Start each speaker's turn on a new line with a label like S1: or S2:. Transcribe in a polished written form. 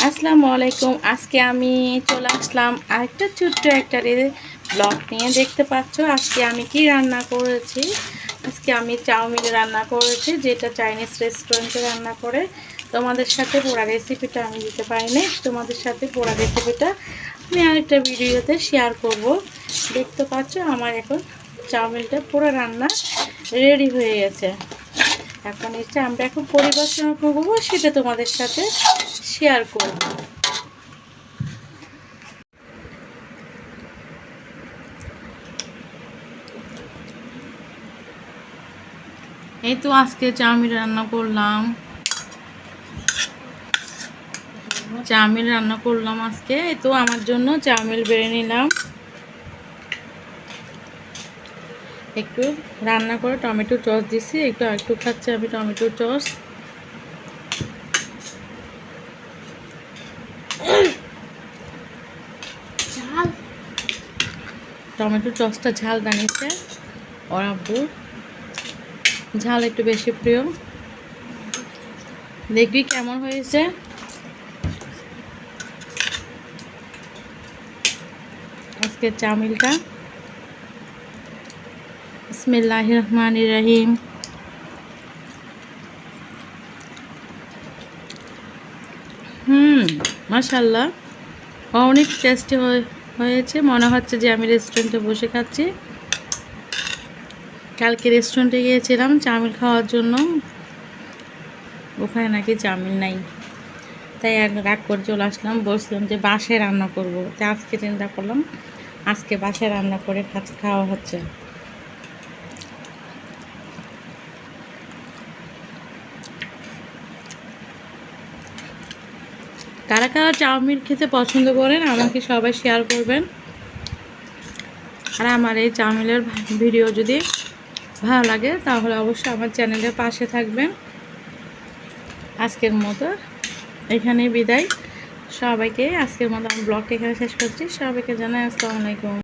S1: আসসালামু আলাইকুম। আজকে আমি চলে আসলাম আরেকটা ছোট্ট একটা ব্লগ নিয়ে। দেখতে পাচ্ছ আজকে আমি কি রান্না করেছি। আজকে আমি চাউমিন রান্না করেছি, যেটা চাইনিজ রেস্টুরেন্টে রান্না করে। তোমাদের সাথে পুরো রেসিপিটা আমি দিতে পারিনি, তোমাদের সাথে পুরো রেসিপিটা আমি আরেকটা ভিডিওতে শেয়ার করব। দেখতে পাচ্ছ আমার এখন চাউমিনটা পুরো রান্না রেডি হয়ে গেছে। এখন এটা আমরা এখন পরিবেশন করবো, সেটা তোমাদের সাথে শেয়ার করব। এই তো আজকে চাউমিন রান্না করলাম, আজকে। এই তো আমার জন্য চাউমিন বেড়ে নিলাম, একটু রান্না করে টমেটো সস দিছি, একটু খাচ্ছি আমি টমেটো সস। টমেটো সসটা ঝাল বানিয়েছে ওর আব্বু, ঝাল একটু বেশি প্রিয়। দেখবি কেমন হয়েছে। আজকে চাউমিনটা বিসমিল্লাহির রহমানির রহিম। মাশাআল্লাহ, অনেক টেস্টি হয়েছে। মনে হচ্ছে যে আমি রেস্টুরেন্টে বসে খাচ্ছি। কালকে রেস্টুরেন্টে গিয়েছিলাম চাউমিন খাওয়ার জন্য, ওখানে নাকি চাউমিন নাই, তাই রাগ করে চলে আসলাম। বলছিলাম যে বাসায় রান্না করব, তাই আজকে চিন্তা করলাম আজকে বাসায় রান্না করে খাওয়া হচ্ছে। কারা কারা চাউমিন খেতে পছন্দ করেন আমাকে সবাই শেয়ার করবেন। আর আমার এই চাউমিনের ভিডিও যদি ভালো লাগে তাহলে অবশ্যই আমার চ্যানেলের পাশে থাকবেন। আজকের মতো এখানেই বিদায়। সবাইকে আজকের মতো আমি ব্লগটা এখানে শেষ করছি। সবাইকে জানাই আসসালামু আলাইকুম।